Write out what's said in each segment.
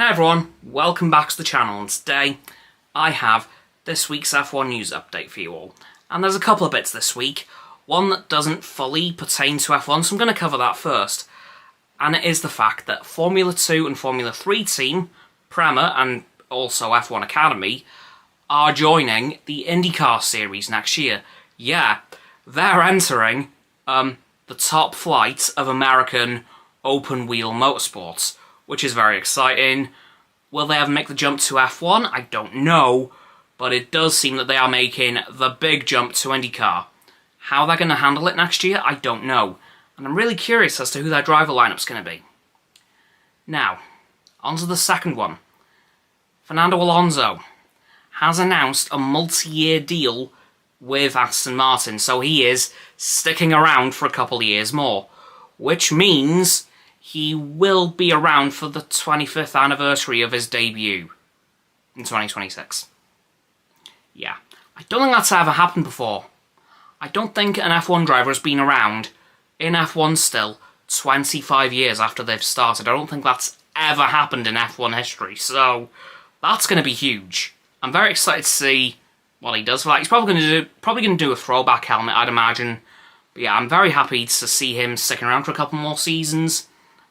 Hey everyone, welcome back to the channel, and today I have this week's F1 news update for you all. And there's a couple of bits this week, one that doesn't fully pertain to F1, so I'm going to cover that first. And it is the fact that Formula 2 and Formula 3 team, Prema and also F1 Academy, are joining the IndyCar series next year. Yeah, they're entering the top flight of American open-wheel motorsports, which is very exciting. Will they ever make the jump to F1? I don't know, but it does seem that they are making the big jump to IndyCar. How they're going to handle it next year, I don't know, and I'm really curious as to who their driver lineup's going to be. Now, on to the second one. Fernando Alonso has announced a multi-year deal with Aston Martin, so he is sticking around for a couple of years more, which means he will be around for the 25th anniversary of his debut in 2026. Yeah, I don't think that's ever happened before. I don't think an F1 driver has been around in F1 still 25 years after they've started. I don't think that's ever happened in F1 history, so that's going to be huge. I'm very excited to see what he does for that. He's probably going to do a throwback helmet, I'd imagine. But yeah, I'm very happy to see him sticking around for a couple more seasons.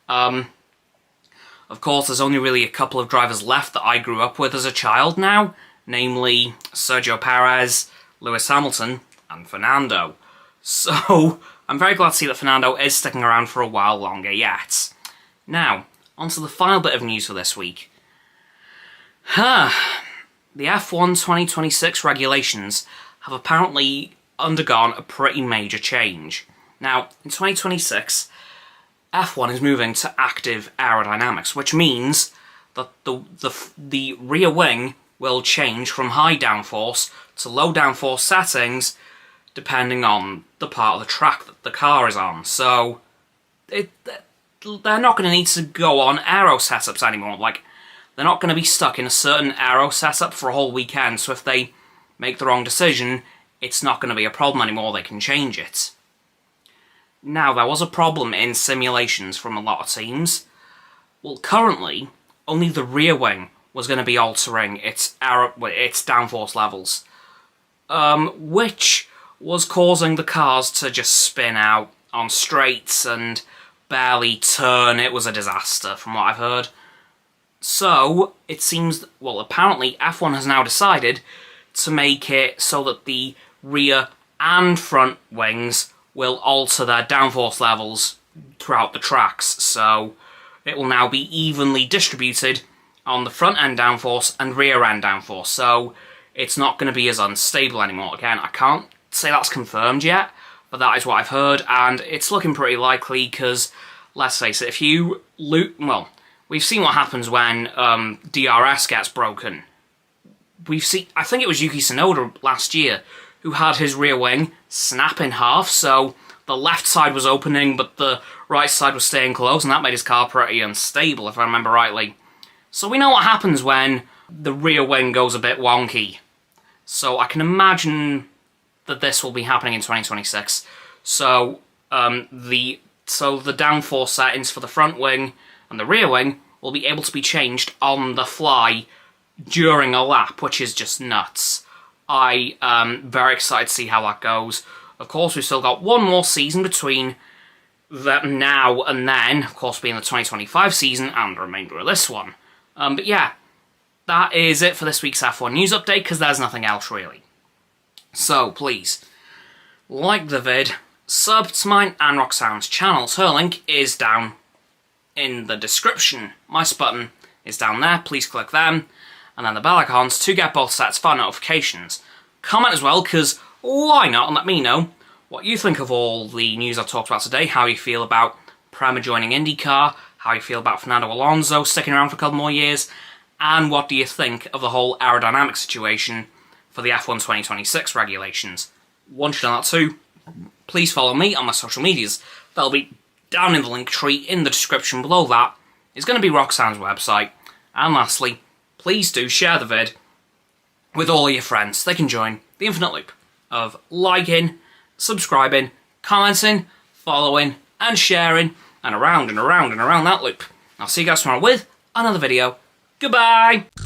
Of course, there's only really a couple of drivers left that I grew up with as a child now, namely Sergio Perez, Lewis Hamilton, and Fernando. So, I'm very glad to see that Fernando is sticking around for a while longer yet. Now, on to the final bit of news for this week. The F1 2026 regulations have apparently undergone a pretty major change. Now, in 2026, F1 is moving to active aerodynamics, which means that the rear wing will change from high downforce to low downforce settings depending on the part of the track that the car is on. So they're not going to need to go on aero setups anymore. Like, they're not going to be stuck in a certain aero setup for a whole weekend, so if they make the wrong decision, it's not going to be a problem anymore. They can change it. Now, there was a problem in simulations from a lot of teams. Well, currently, only the rear wing was going to be altering its downforce levels, which was causing the cars to just spin out on straights and barely turn. It was a disaster, from what I've heard. So, it seems, well, apparently F1 has now decided to make it so that the rear and front wings will alter their downforce levels throughout the tracks, so it will now be evenly distributed on the front end downforce and rear end downforce, so it's not going to be as unstable anymore. Again, I can't say that's confirmed yet, but that is what I've heard, and it's looking pretty likely because, let's face it, if you well, we've seen what happens when DRS gets broken. I think it was Yuki Tsunoda last year who had his rear wing snap in half, so the left side was opening, but the right side was staying closed, and that made his car pretty unstable, if I remember rightly. So we know what happens when the rear wing goes a bit wonky. So I can imagine that this will be happening in 2026. So the downforce settings for the front wing and the rear wing will be able to be changed on the fly during a lap, which is just nuts. I am very excited to see how that goes. Of course, we've still got one more season between that now and then, of course being the 2025 season and the remainder of this one. But yeah, that is it for this week's F1 news update, because there's nothing else really. So please, like the vid, sub to mine and Roxanne's channels. Her link is down in the description. My button is down there, please click them. And then the bell icons to get both sets for notifications. Comment as well, because why not, and let me know what you think of all the news I've talked about today, how you feel about Prema joining IndyCar, how you feel about Fernando Alonso sticking around for a couple more years, and what do you think of the whole aerodynamic situation for the F1 2026 regulations. Once you've done that too, please follow me on my social medias. They'll be down in the link tree in the description below. That is going to be Roxanne's website. And lastly, please do share the vid with all your friends. They can join the infinite loop of liking, subscribing, commenting, following, and sharing, and around and around and around that loop. I'll see you guys tomorrow with another video Goodbye!